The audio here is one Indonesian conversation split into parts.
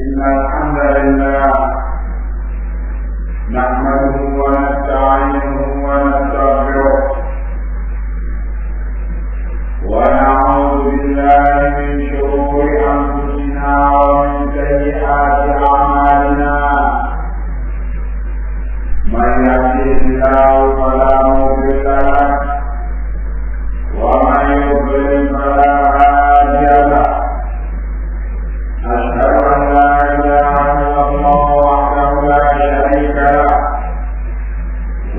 إن الحمد لله نحمده ونستعينه ونستغفره ونعوذ بالله من شرور أنفسنا ومن سيئات أعمالنا من يهده الله فلا مضل له ومن يضلل فلا هادي له أشهد أن لا إله إلا الله وحده لا شريك له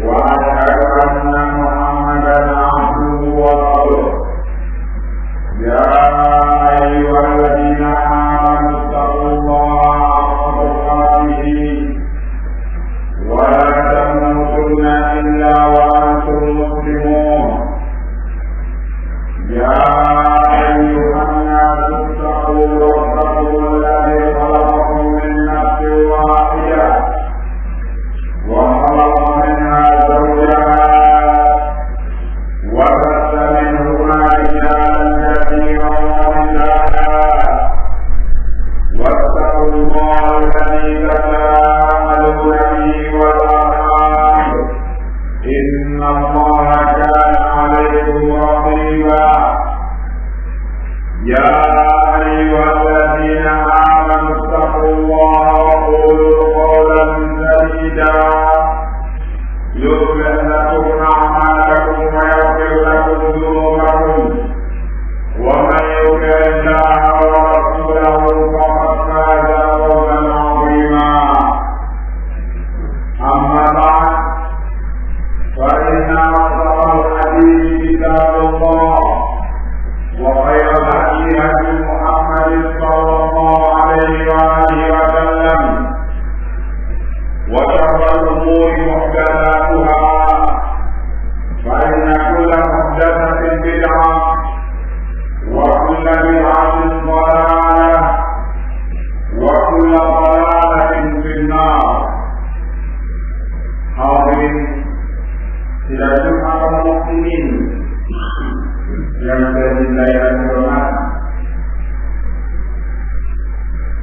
وأشهد أن محمدا عبده ورسوله يا أيها الذين آمنوا اتقوا الله حق تقاته ولا تموتن إلا وأنتم مسلمون يا أيها الناس اتقوا ربكم الذي خلقكم من نفس واحدة وخلق منها زوجها وبث منهما رجالا كثيرا ونساء واتقوا الله الذي تساءلون به والأرحام إن الله كان عليكم رقيبا يا أيها الذين آمنوا اتقوا الله وقولوا قولا سديدا يصلح لكم أعمالكم ويغفر لكم ذنوبكم ومن يطع الله ورسوله فقد فاز فوزا عظيما أما بعد فإن أصدق الحديث كتاب الله وخير الهدي هدي محمد صلى الله عليه وآله وسلم وشر الأمور محدثاتها فإن كل محدثة بدعة وكل بدعة ضلالة وكل ضلالة في النار. Hadirin sidang Jumat kaum muslimin yang saya cintai dan hormat,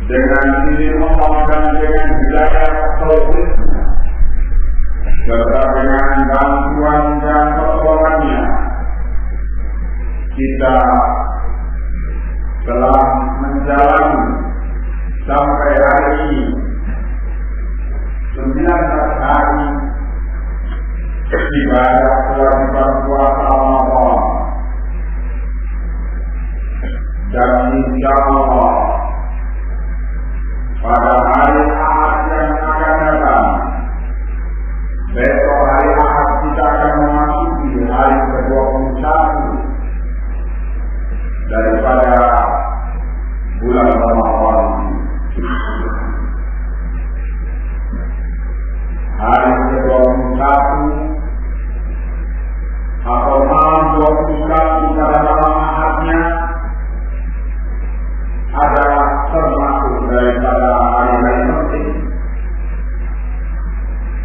dengan izin Allah dan dengan hidayah Rasulullah serta dengan bantuan dan pertolongannya, kita telah menjalani sampai hari ini 19 hari ibadah kewajiban puasa Ramadan, dan insyaallah pada hari Ahad yang akan datang, besok hari Ahad kita akan memasuki hari ke-21 daripada bulan Ramadan. Hari ke-21 atau malam 21 pada malam Ahadnya adalah termasuk daripada hari-hari penting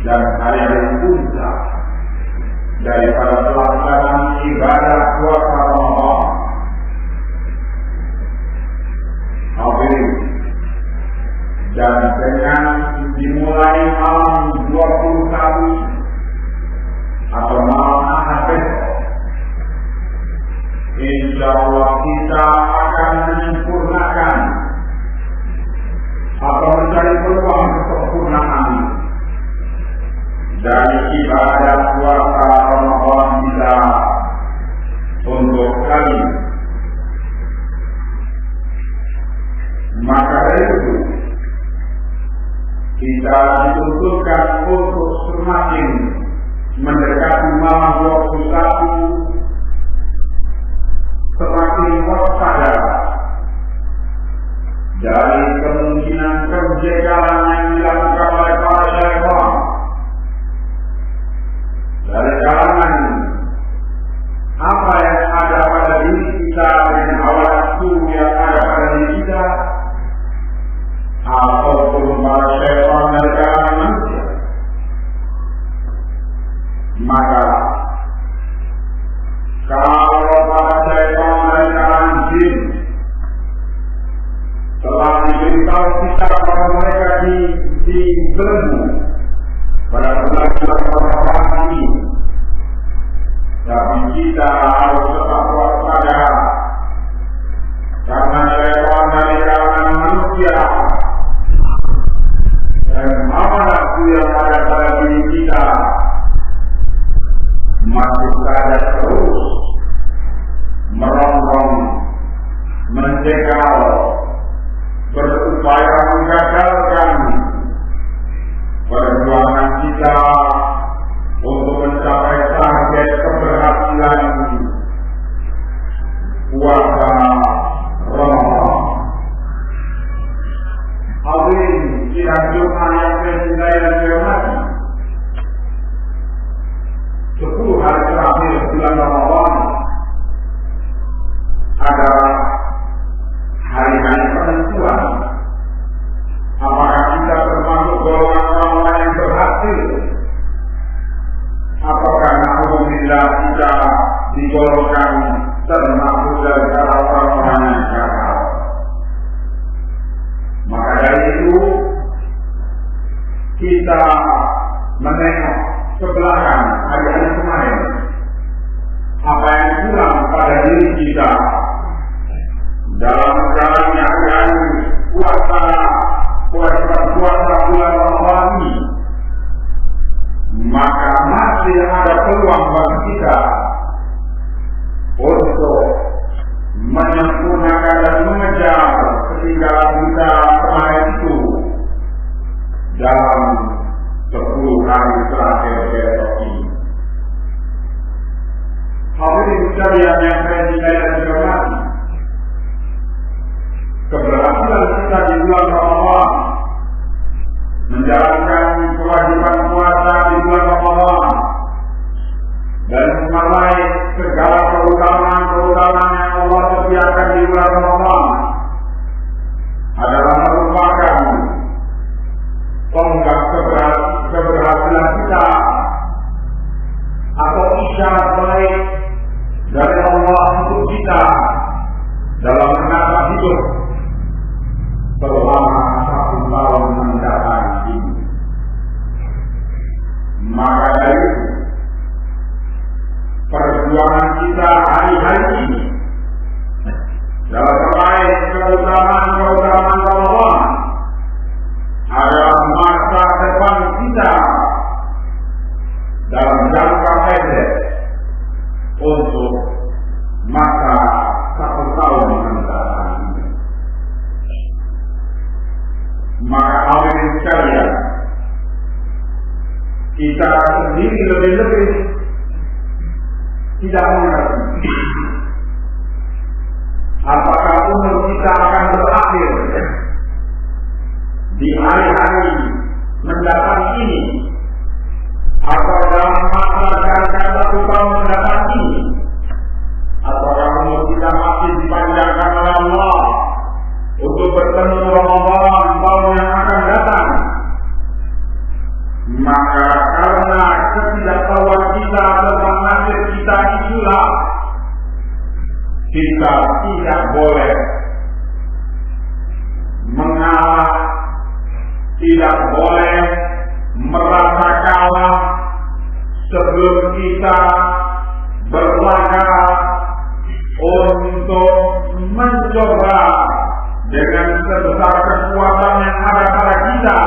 dan hari-hari puncak daripada pelaksanaan ibadah puasa Ramadan. Hadirin, dan dengan dimulai malam 21 atau malam Ahad besok, insyaallah kita akan menyempurnakan atau mencari peluang kesempurnaan dari ibadah puasa Ramadan kita untuk kali ini. Maka dari itu kita dituntutkan untuk semakin mendekati malam 21 semakin waspada dari kemungkinan penjegalan yang dilakukan oleh para syaitan dari kalangan apa yang ada pada diri kita dan hawa nafsu yang ada pada diri kita, ataupun para syaitan dari kalangan manusia. Maka kalau para syaitan dari kalangan jin telah diberitahu kita mereka dibelenggu pada bulan-bulan Ramadan ini. Tapi kita harus tetap waspada karena syaitan dari kalangan manusia dan hawa nafsu yang ada pada diri kita masih saja terus merongrong, menjegal, berupaya menggagalkan perjuangan kita untuk mencapai target keberhasilan puasa Ramadan. Hadirin sidang Jumat yang saya dan dihormati, 10 hari terakhir bulan Ramadan adalah hari-hari penentuan apakah kita termasuk golongan orang yang berhasil ataukah na'udzubillah kita digolongkan termasuk dari orang-orang yang gagal. Maka dari itu kita menengok ke belakang hari-hari kemarin, apa yang kurang pada diri kita dalam menjalani hari-hari puasa bulan Ramadan ini, maka masih ada peluang bagi kita untuk menyempurnakan dan mengejar ketinggalan kita kemarin itu dalam 10 hari terakhir besok ini. Hadirin sekalian yang saya cintai dan dihormati, keberhasilan kita di bulan Ramadan menjalankan kewajiban puasa di bulan Ramadan dan meraih segala keutamaan yang Allah sediakan di bulan Ramadan adalah merupakan tonggak keberhasilan kita atau isyarat baik dari Allah untuk kita dalam menata hidup selama 1 tahun mendatang ini. Maka dari itu, perjuangan kita hari-hari ini dalam meraih keutamaan Ramadan adalah masa depan kita dalam jangka pendek untuk masa 1 tahun mendatang ini. Maka hadirin sekalian, kita sendiri lebih-lebih tidak mengerti apakah umur kita akan berakhir di hari-hari mendatang ini atau dalam masa jangka 1 tahun mendatang ini, apakah umur kita masih dipanjangkan oleh Allah untuk bertemu Ramadan tahun yang akan datang. Maka karena ketidaktahuan kita tentang nasib kita itulah kita tidak boleh mengalah, tidak boleh merasa kalah sebelum kita berlaga untuk mencoba dengan sebesar kekuatan yang ada pada kita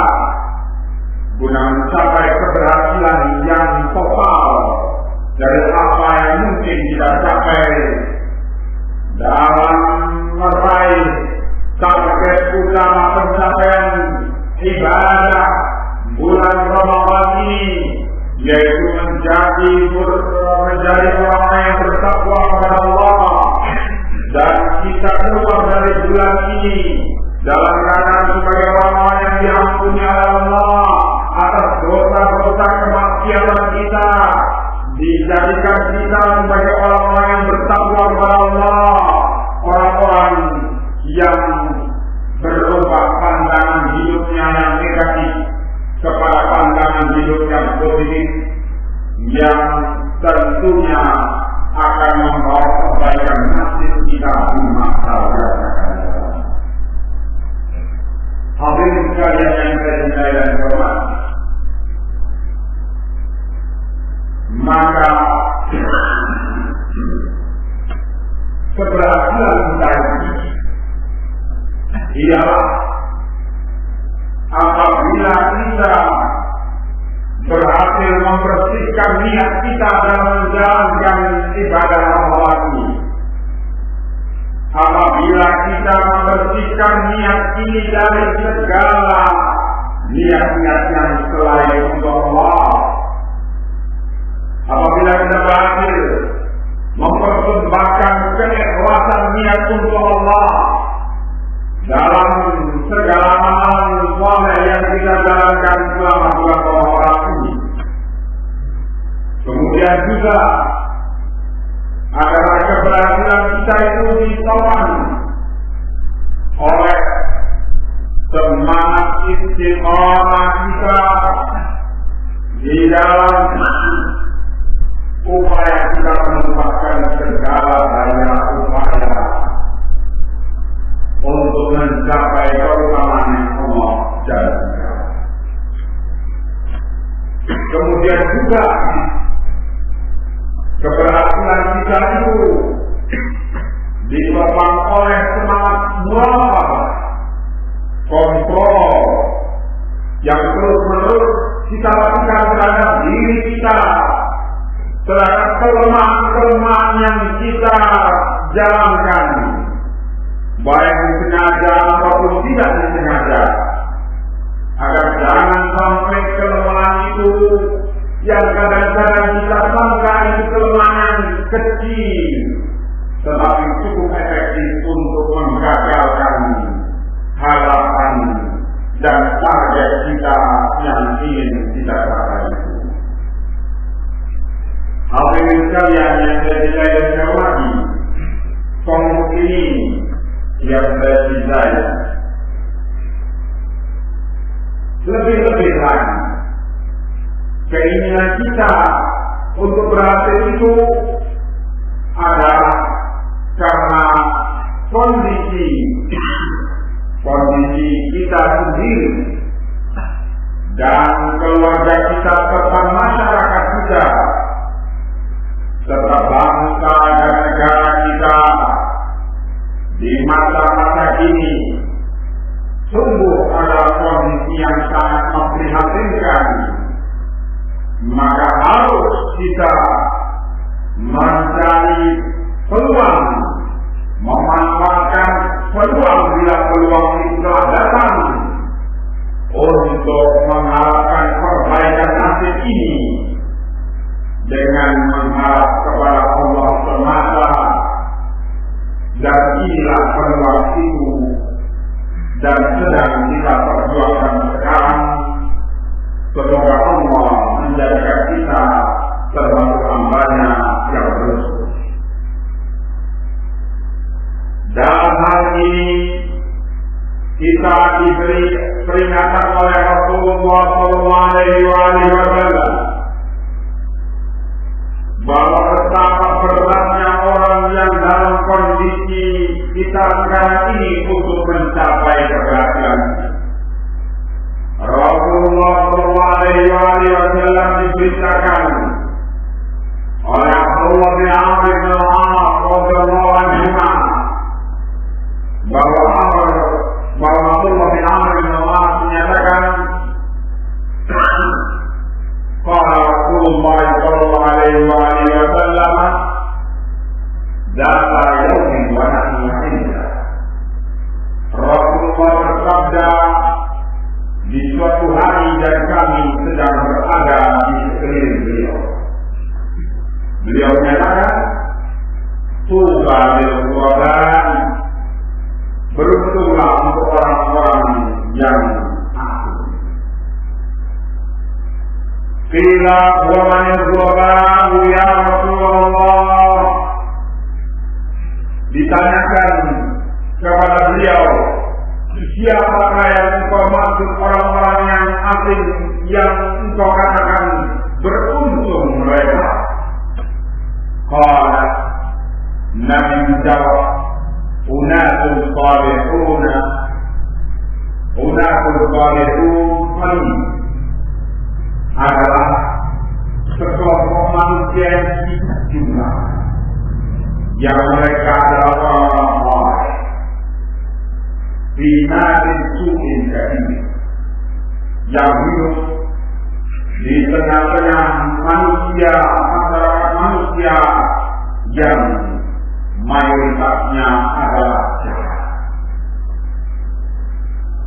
guna mencapai keberhasilan yang total dari apa yang mungkin kita capai dalam meraih target utama pencapaian ibadah bulan Ramadan ini, yaitu menjadi orang yang bertakwa kepada Allah. Dan kita keluar dari bulan ini dalam keadaan sebagai orang yang diampuni oleh Allah atas dosa-dosa kemaksiatan kita, dijadikan kita sebagai orang-orang yang bertakwa kepada Allah, orang-orang yang berubah pandangan hidupnya yang negatif kepada pandangan hidup yang positif, yang tentunya akan membawa kebaikan nasib kita di masa yang akan datang. Hadirin sekalian yang saya cintai dan hormati, maka keberhasilan kita ini ialah apabila kita berhasil membersihkan niat kita dalam menjalankan ibadah Allah ini. Apabila kita membersihkan niat ini dari segala niat-niat yang selain untuk Allah, apabila kita berhasil mempersembahkan keikhlasan niat untuk Allah dalam segala amal saleh yang kita jalankan selama bulan Ramadan ini, kemudian juga adalah keberhasilan kita itu ditopang oleh semangat istiqomah kita di dalam upaya kita menempatkan segala daya upaya untuk mencapai keutamaan yang Allah janjikan. Kemudian juga keberhasilan kita itu ditopang oleh semangat muraqabah, kontrol yang terus-menerus kita lakukan terhadap diri kita, terhadap kelemahan-kelemahan yang kita jalankan, baik disengaja ataupun tidak disengaja, agar jangan sampai kelemahan itu yang kadang-kadang kita sangka itu kelemahan kecil, tetapi cukup efektif untuk menggagalkan harapan dan target kita yang ingin kita capai. Hadirin sekalian yang saya cintai dan hormati, kaum muslimin yang saya cintai, lebih-lebih lagi keinginan kita untuk berhasil itu adalah karena kondisi kita sendiri dan keluarga kita serta masyarakat kita serta bangsa dan negara kita di masa-masa ini sungguh adalah kondisi yang sangat memprihatinkan. Maka harus kita mencari peluang, memanfaatkan peluang bila peluang itu telah datang untuk mengharapkan perbaikan nasib ini dengan mengharap kepada Allah semata. Dan inilah peluang itu dan sedang kita perjuangkan sekarang. Semoga Allah menjadikan kita termasuk hambanya yang bersyukur. Dalam hal ini kita diberi peringatan oleh Rasulullah SAW bahwa betapa beratnya orang yang dalam kondisi kita sekarang ini untuk mencapai keberhasilan. Rasulullah SAW diberitakan oleh Abdullah bin Amr bin al-As radhiyallahu anhu bahwa Abdullah bin Amr bin al-As menyatakan, qala Rasulullah sallallahu alaihi wasallam, data yaumin wa nahnu inda. Rasulullah bersabda, di suatu hari dan kami sedang berada di sekeliling beliau. Beliau menyatakan, tuba lil ghuraba, beruntunglah untuk orang-orang yang agung. Qila wa man ghuraba ya Rasulullah. Ditanyakan kepada beliau, siapakah yang engkau maksud orang-orang yang asing yang engkau katakan beruntung mereka? Qala, Nabi menjawab, unasun salihuna, unas Al-Salihun adalah sekelompok manusia yang sedikit jumlah, yang mereka adalah orang-orang saleh di narin su'in kadim, yang hidup di tengah-tengah manusia, masyarakat manusia yang mayoritasnya adalah jahat.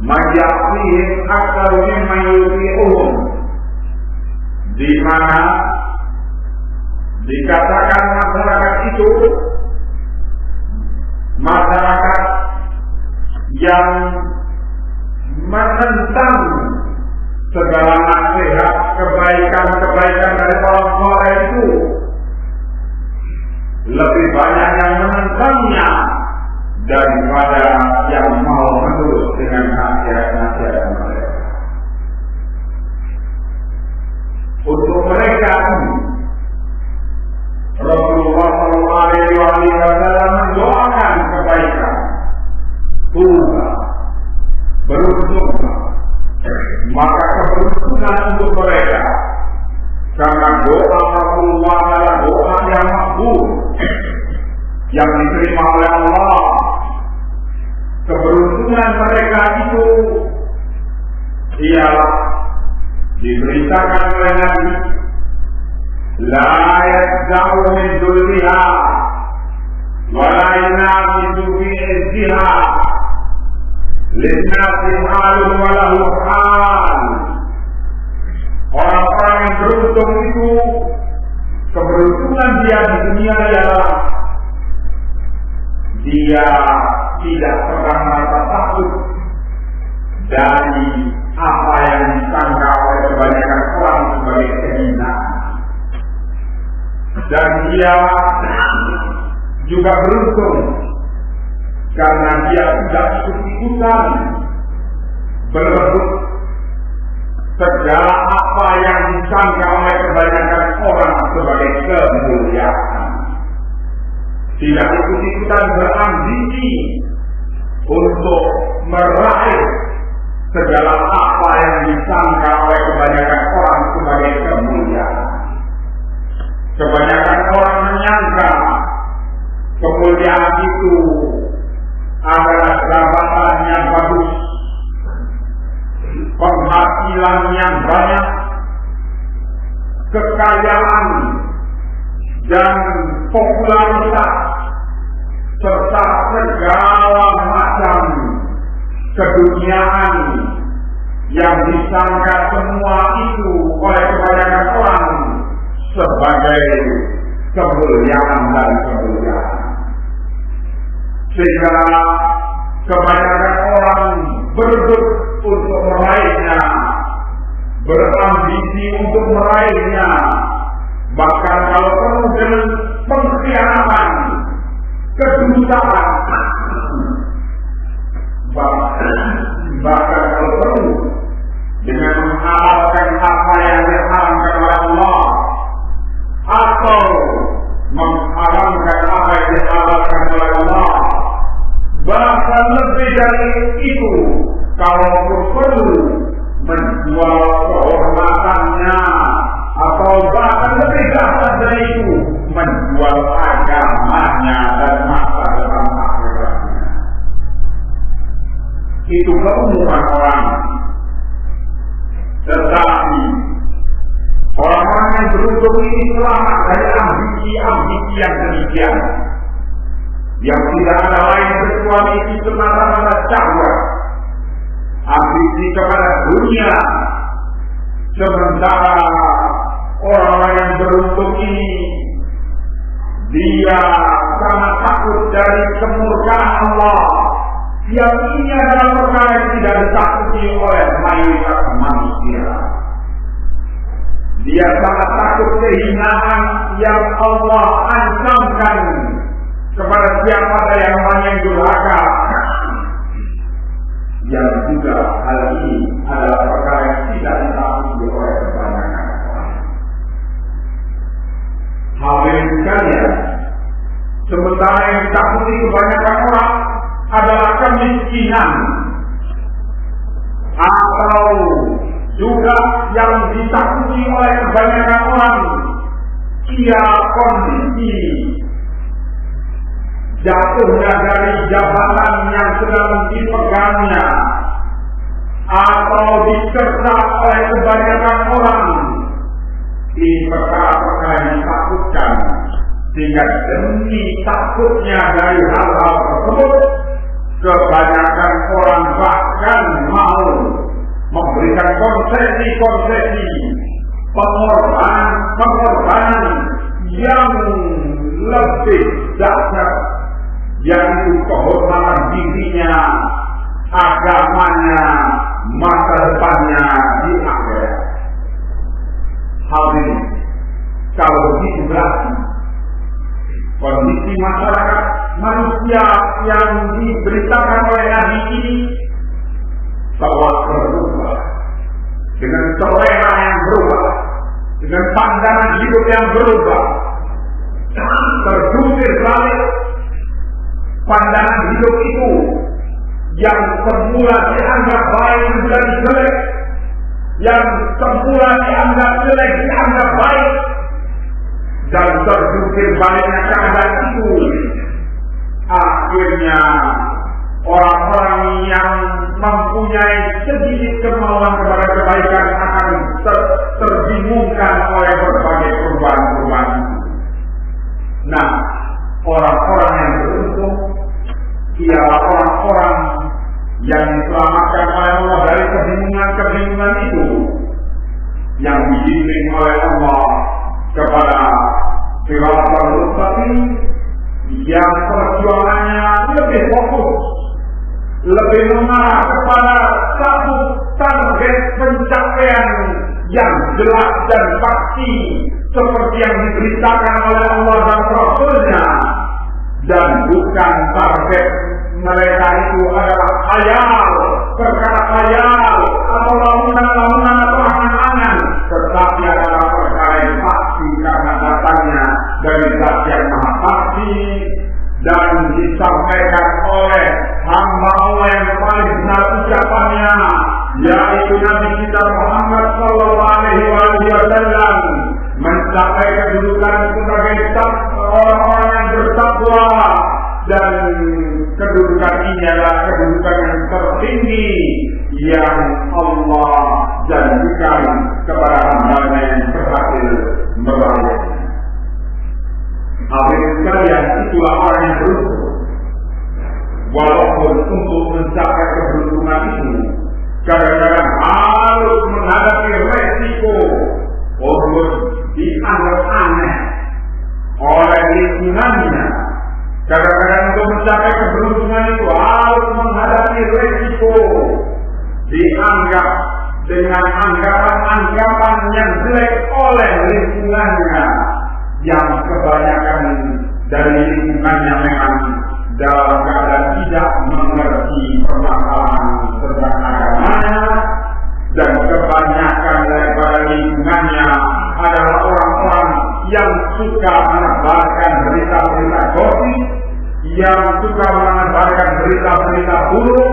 Majapihim akarumin mayuri'uhum, di mana dikatakan masyarakat itu masyarakat yang menentang segala nasihat kebaikan-kebaikan dari orang soleh itu, lebih banyak yang menentangnya daripada yang mau menurut dengan nasihat-nasihat mereka. Untuk mereka Rasulullah SAW mendoakan kebaikan, tuga, beruntunglah, maka keberuntungan untuk mereka, karena doa Rasulullah adalah doa yang makbul, yang diterima oleh Allah. Keberuntungan mereka itu ialah diberitakan oleh Nabi, la yadza'u min dzulliha wa la yanafidu fi izziha linnasi halun wa lahu hal. Orang-orang yang beruntung itu, keberuntungan dia di dunia ialah dia tidak pernah merasa takut dari apa yang disangka oleh kebanyakan orang sebagai kehinaan, dan dia juga beruntung karena dia tidak ikut-ikutan berebut segala apa yang disangka oleh kebanyakan orang sebagai kemuliaan, tidak ikut-ikutan berambisi untuk meraih segala apa yang disangka oleh kebanyakan orang sebagai kemuliaan. Kebanyakan orang menyangka kemuliaan itu adalah jabatan yang bagus, penghasilan yang banyak, kekayaan dan popularitas, serta segala macam keduniaan yang disangka semua itu oleh kebanyakan orang sebagai kemuliaan dan kemuliaan. Sehingga kebanyakan orang berebut untuk meraihnya, berambisi untuk meraihnya, bahkan kalau perlu dengan pengkhianatan, kedustaan, bahkan kalau perlu dengan menghalalkan apa yang diharamkan oleh Allah, atau mengharamkan apa yang dihalalkan oleh Allah. Bahkan lebih dari itu, kalau perlu menjual kehormatannya, atau bahkan lebih dahsyat dari itu, menjual agamanya dan masa depan akhiratnya. Itu keumuman orang. Tetapi orang-orang yang beruntung ini selamat dari ambisi-ambisi yang demikian, yang tidak ada lain kecuali itu semata-mata syahwat, ambisi kepada dunia. Sementara orang-orang yang beruntung ini, dia sangat takut dari kemurkaan Allah, yang ini adalah perkara yang tidak ditakuti oleh mayoritas manusia. Dia sangat takut kehinaan yang Allah ancamkan kepada siapa yang orang durhaka. Yang juga hal ini adalah perkara yang tidak ditakuti oleh kebanyakan orang. Hadirin sekalian, sementara yang ditakuti kebanyakan orang adalah kemiskinan. Apa juga yang ditakuti oleh kebanyakan orang, ia kondisi jatuhnya dari jabatan yang sedang dipegangnya atau dicerca oleh kebanyakan orang di perkara-perkara yang ditakutkan, sehingga demi takutnya dari hal-hal tersebut kebanyakan orang bahkan mau memberikan konsesi-konsesi pengorbanan yang lebih dahsyat, yaitu kehormatan dirinya, agamanya, masa depannya di akhirat. Hal ini kalau begitu berarti kondisi masyarakat manusia yang diberitakan oleh Nabi ini telah berubah, dengan selera yang berubah, dengan pandangan hidup yang berubah, terjungkir balik pandangan hidup itu yang semula dianggap baik menjadi jelek, yang semula dianggap jelek dianggap baik, dan terjungkir baliknya keadaan itu akhirnya orang-orang yang mempunyai sedikit kemauan kepada kebaikan akan terbingungkan oleh berbagai perubahan-perubahan itu. Nah, orang-orang yang beruntung ialah orang-orang yang diselamatkan oleh Allah dari kebingungan-kebingungan itu, yang dibimbing oleh Allah kepada siratal mustaqim, yang perjuangannya lebih fokus, lebih mengarah kepada satu target pencapaian yang jelas dan pasti seperti yang diberitakan oleh Allah dan Rasul-Nya, dan bukan target mereka itu adalah khayal, perkara khayal atau lamunan-lamunan atau angan-angan, tetapi adalah perkara yang pasti karena datangnya dari Zat yang Maha Pasti dan disampaikan oleh hamba Allah yang paling benar ucapannya, yaitu Nabi kita Muhammad SAW, mencapai kedudukan sebagai orang-orang yang bertakwa, dan kedudukan ini adalah kedudukan yang tertinggi yang Allah janjikan kepada hamba-Nya yang berhasil meraihnya. Hadirin sekalian, itulah orang yang beruntung. Walaupun untuk mencapai keberuntungan itu kadang-kadang harus menghadapi resiko untuk dianggap aneh oleh lingkungannya. Kadang-kadang untuk mencapai keberuntungan itu harus menghadapi resiko dianggap dengan anggapan-anggapan yang jelek oleh lingkungannya, yang kebanyakan dari lingkungannya memang dalam keadaan tidak mengerti permasalahan tentang agamanya, dan kebanyakan daripada lingkungannya adalah orang-orang yang suka menebarkan berita-berita gosip, yang suka menebarkan berita-berita buruk,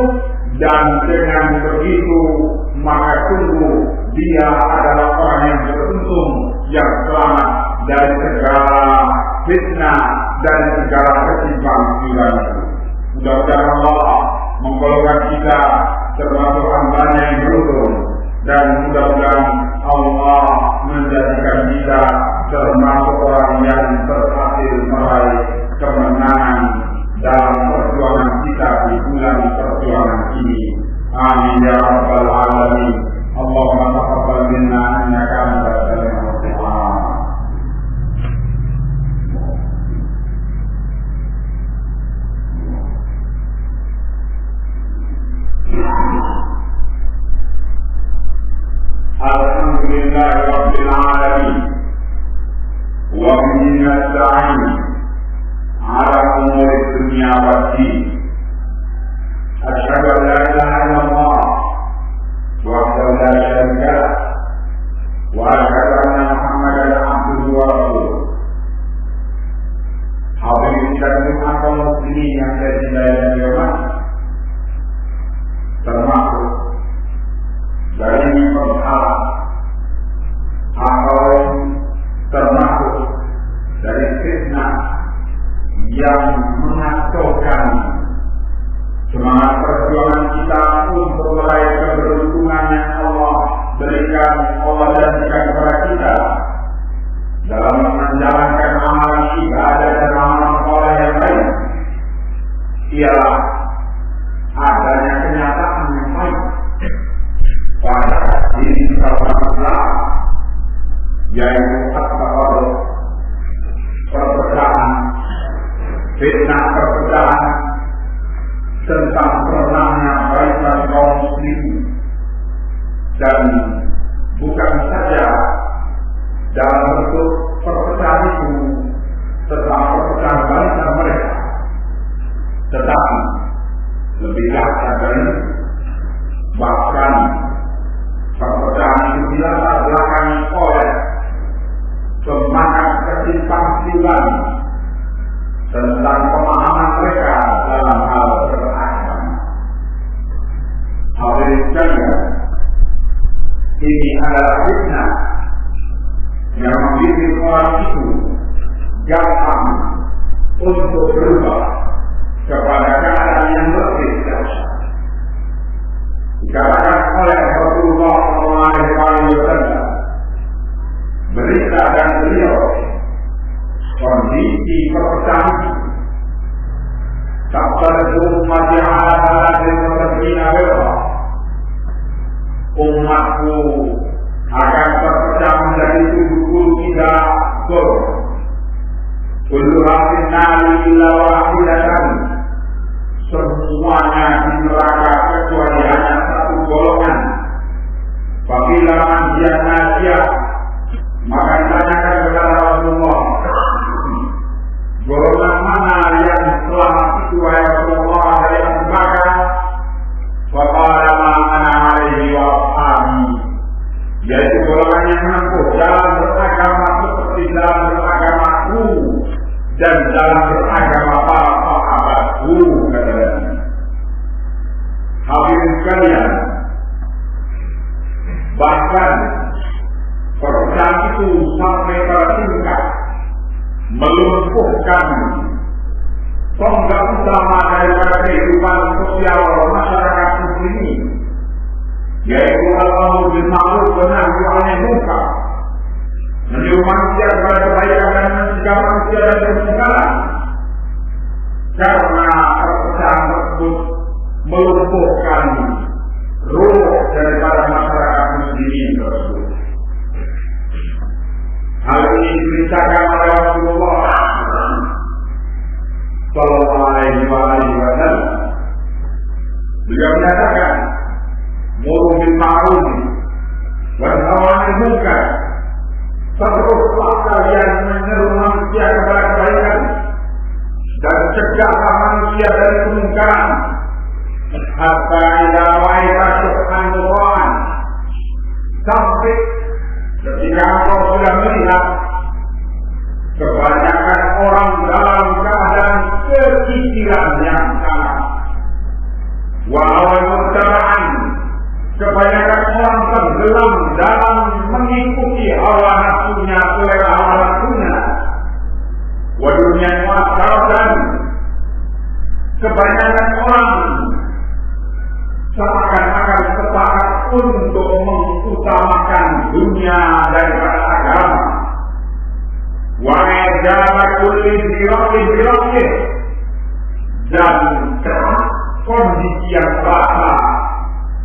dan dengan begitu maka sungguh dia adalah orang yang beruntung, yang selamat dari segala fitnah dan segala ketimpang-timpangan. Mudah-mudahan Allah menggolongkan kita termasuk hamba-Nya yang beruntung, dan mudah-mudahan Allah menjadikan kita termasuk orang yang berhasil meraih kemenangan dalam perjuangan kita di bulan perjuangan ini. Amin ya rabbal alamin. Allahumma taqabbal minna innaka antas samiul alim. Alhamdulillah rabbil alamin, wa bihi nasta'in ala umuri dunya wad din. Asyhadu an la ilaha illallah wa dan bukan saja dalam bentuk perpecahan itu tentang perpecahan bangsa mereka, tetapi lebih dahsyat dari bahkan perpecahan itu dilatar belakangi oleh semangat kesimpang siuran tentang pemahaman mereka dalam hal beragama. Hadirin sekalian, ini adalah fitnah yang membimbing orang itu gampang untuk berubah kepada keadaan yang lebih dahsyat. Dikatakan oleh Rasulullah SAW, berita dan beliau kondisi perpecahan tak berumat yang ada di Madinah Bawah. Umatku akan terpecah menjadi 73 golongan. Kullu hafin nari illa wahidatan, semuanya di neraka kecuali hanya satu golongan. Apabila manjian nasiah, maka ditanyakan kepada Rasulullah, golongan mana yang selamat itu wahai Rasulullah dari Abu Bakar? Faqala ma ana alaihi wa ashabi, yaitu golongan yang menempuh dalam beragama seperti dalam beragamaku dan dalam beragama para sahabatku, kata Nabi. Hadirin sekalian, bahkan perpecahan itu sampai pada tingkat melumpuhkan tonggak utama daripada kehidupan sosial masyarakat muslimin, yaitu al-amru bil ma'ruf wa nahyi 'anil munkar, menyuruh manusia kepada kebaikan dan mencegah manusia dari kemungkaran. Karena perpecahan tersebut melumpuhkan ruh daripada masyarakat muslimin tersebut. Hal ini diberitakan oleh Rasulullah Sallallahu Alaihi Wasallam. Beliau menyatakan, muru bil ma'ruf wa nahy 'anil munkar. Teruslah kalian menyeru manusia kepada kebaikan dan cegahlah manusia dari kemungkaran. Hatta idza ra'aita syu'an mura'an, sampai ketika engkau sudah melihat kebanyakan orang dalam keadaan kekikiran yang salah, wa'awan murtaba'an, kebanyakan orang tenggelam dalam mengikuti hawa nafsunya, selera hawa nafsunya, wa dunya mu'asaratan, kebanyakan orang seakan-akan sepakat untuk mengutamakan dunia daripada agama. Wa ijaba kulli ziratin, dan kondisi yang rata.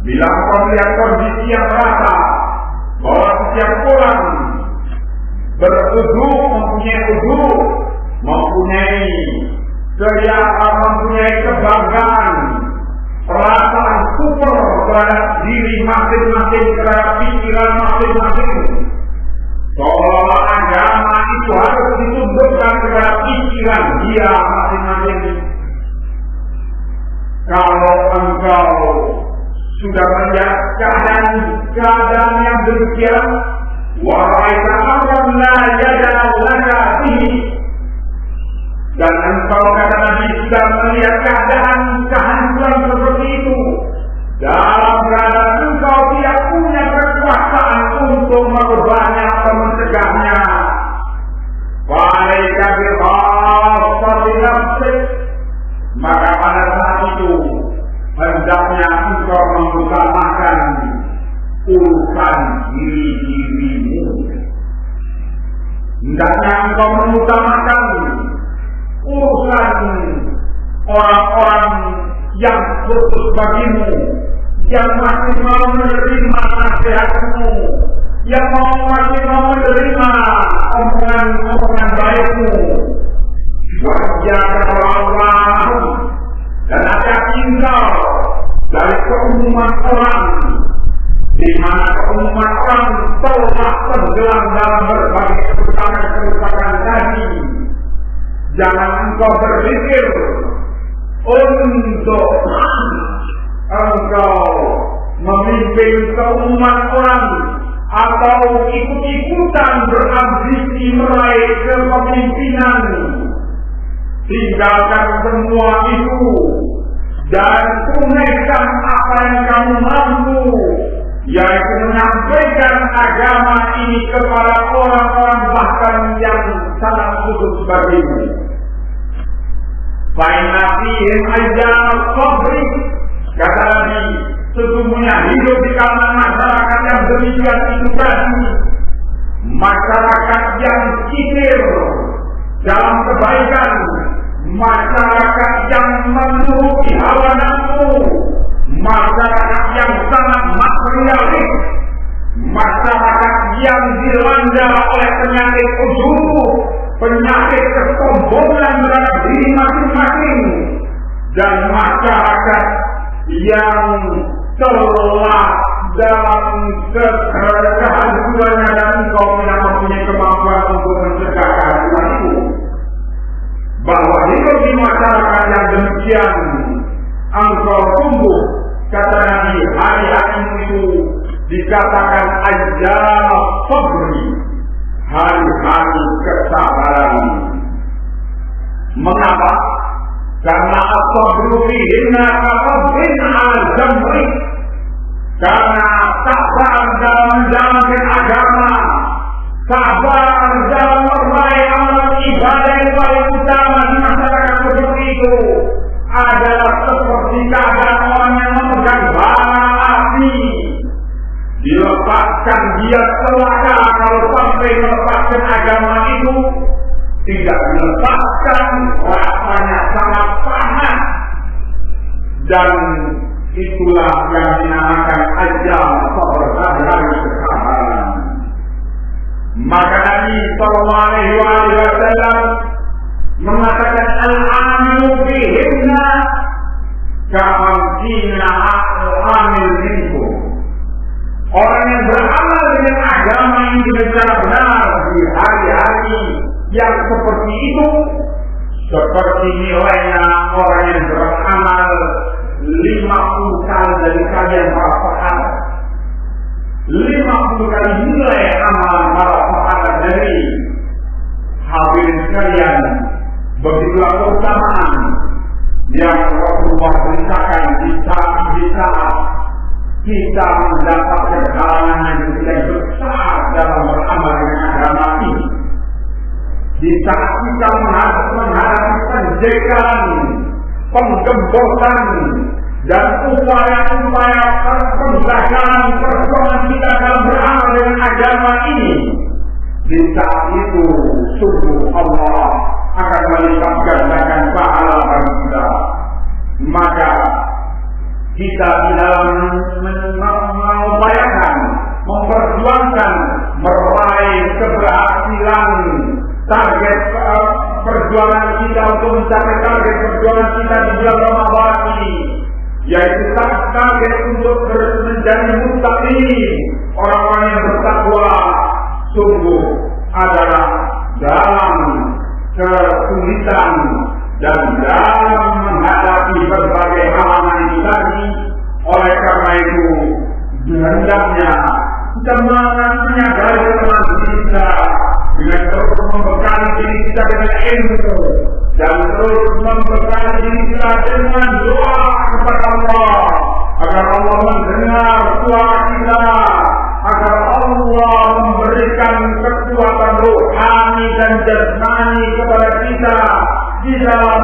Bila kau melihat kondisi yang rata, bahwa setiap orang berudu, mempunyai keriaan, mempunyai kebanggaan, perasaan super terhadap diri masing-masing, terhadap pikiran masing-masing, seolah agama itu harus ditundukkan kepada pikiran dia masing-masing. Kalau engkau sudah melihat keadaan yang demikian, wa ra'aita amran la yad'a laka bihi, dan engkau, kata Nabi, sudah melihat keadaan kehancuran seperti itu, dalam keadaan engkau tidak punya kekuasaan untuk merubahnya atau mencegahnya, fa'alaika bi nafsik, maka pada saat itu hendaknya engkau mengutamakan urusan diri-dirimu. Hendaknya engkau mengutamakan urusan orang-orang yang khusus bagimu, yang masih mau menerima nasihatmu, yang masih mau menerima omongan baikmu. Wajah Allah, dan hati-hati engkau dari keumuman orang, di mana hilang dalam berbagai kerusakan tadi, jangan engkau berpikir untuk engkau memimpin seumat orang atau ikut-ikutan berambisi meraih kepemimpinan. Tinggalkan semua itu dan tunaikan apa yang kamu mampu, yaitu menyampaikan agama ini kepada orang-orang bahkan yang sangat khusus bagimu. Fa'inna fihim ayyam sabri, kata Nabi, sesungguhnya hidup di kalangan masyarakat yang demikian itu tadi, masyarakat yang kikir dalam kebaikan, masyarakat yang menuruti hawa nafsu, masyarakat yang sangat materialis, masyarakat yang dilanda oleh penyakit ujub, penyakit kesombongan terhadap diri masing-masing, dan masyarakat yang telah dalam kehancurannya dan engkau tidak mempunyai kemampuan untuk mencegah kehancuran itu. Bahwa hidup di masyarakat yang demikian engkau tumbuh, kata Nabi, hari-hari itu dikatakan ayyam sabri, hari-hari kesabaran. Mengapa? Karena as-sabru fihinna kafadhin al-jamri, karena sabar dalam menjalankan agama, sabar dalam meraih amal ibadah yang paling utama di masyarakat seperti itu adalah seperti keadaan orang yang memegang bara api. Dilepaskan dia celaka kalau sampai melepaskan agama itu, tidak dilepaskan rasanya sangat panas, dan itulah yang dinamakan ayyam sabr, hari-hari kesabaran. Maka Nabi sallallahu alaihi wasallam mengatakan al-amilu fihinna ka'amtina al-amil minkum. Orang yang beramal dengan agama ini secara benar di hari-hari yang seperti itu, seperti nilainya orang yang beramal 50 kali dari kalian para sahabat. 50 kali nilai amal para sahabat dari hadirin sekalian. Begitulah keutamaan yang Rasulullah beritakan di saat kita mendapatkan halangan yang lebih besar dalam beramal dengan agama ini. Di saat kita menghadapi penjegalan, penggembosan, dan upaya-upaya pembelajaran perjuangan kita dalam beramal dengan agama ini, di saat itu sungguh Allah akan melipat gandakan pahala bagi kita. Maka kita di dalam mengupayakan, memperjuangkan, meraih keberhasilan target perjuangan kita untuk mencapai target perjuangan kita di bulan Ramadan ini, yaitu target untuk menjadi muttaqin, orang-orang yang bertakwa, sungguh adalah dalam kesulitan dan dalam menghadapi berbagai halangan itu tadi. Oleh karena itu, hendaknya kita menyadari kelemahan kita dengan terus membekali diri kita dengan ilmu dan terus membekali diri kita dengan doa kepada Allah agar Allah mendengar suara kita, agar Allah memberikan kekuatan rohani dan jasmani kepada kita di dalam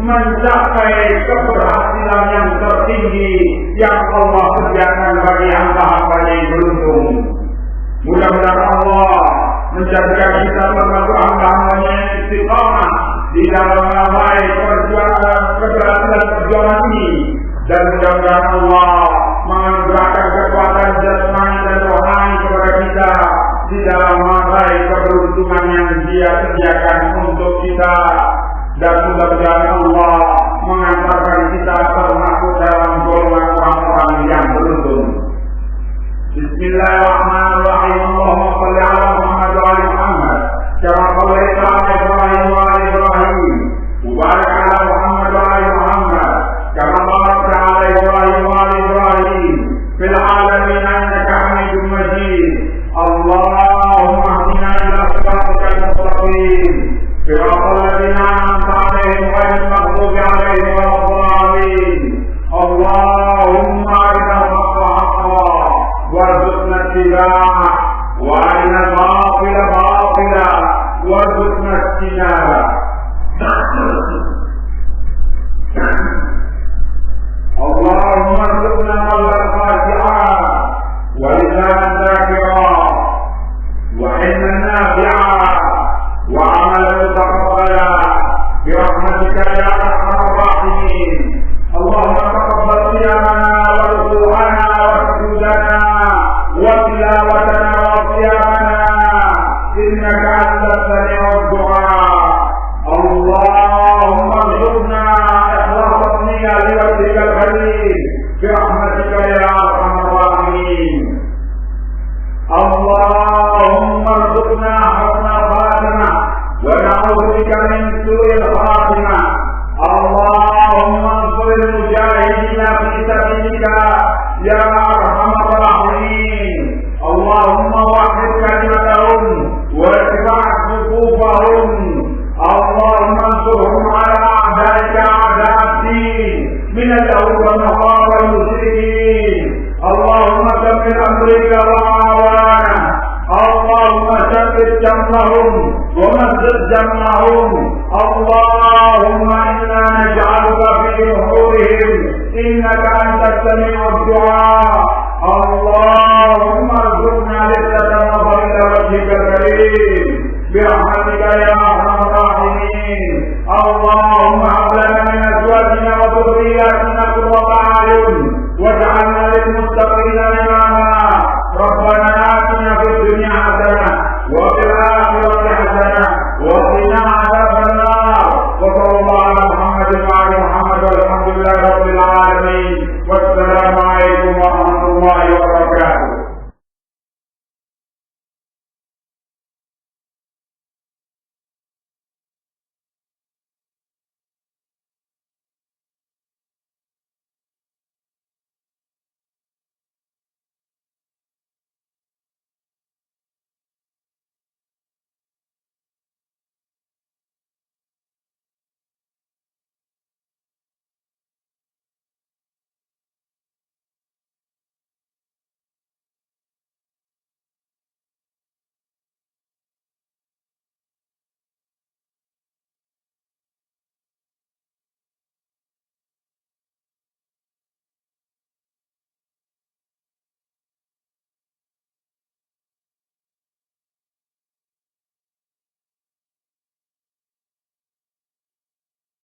mencapai keberhasilan yang tertinggi yang Allah sediakan bagi hamba-hambanya yang beruntung. Mudah-mudahan Allah menjadikan kita termasuk hamba-hambanya yang istiqamah di dalam meraih keberhasilan perjuangan ini, dan mudah-mudahan Allah menganugerahkan kekuatan jasmani dan rohani kepada kita di dalam meraih keberuntungan yang Dia sediakan untuk kita, dan mudah-mudahan Allah mengantarkan kita termasuk dalam golongan orang-orang yang beruntung. Bismillahirrahmanirrahim. Allahumma shalli ala Muhammad اتباعه وأرنا الباطل باطلا وارزقنا اجتنابه. اللهم ارزقنا قلبا خاشعا ولسانا ذاكرا وعلما نافعا وعملا متقبلا برحمتك يا ارحم الراحمين. اللهم تقبل صيامنا وركوعنا وسجودنا وتلاوتنا وصيامنا انك انت السميع الدعاء. اللهم ارزقنا اخلاص النية لوجهك الكريم برحمتك يا ارحم الراحمين. اللهم ارزقنا حسن الخاتمة ونعوذ بك من سوء الخاتمة. اللهم انصر المجاهدين في سبيلك يا ارحم الراحمين. اللهم وحد كلمتهم وارفع صفوفهم. اللهم انصرهم على اعدائك اعداء الدين من اليهود والنصارى والمشركين. اللهم ثبت امريكا واعوانه. اللهم ثبت جمعهم ومزق جمعهم. اللهم انا نجعلك في نحورهم انك انت السميع الدعاء. الله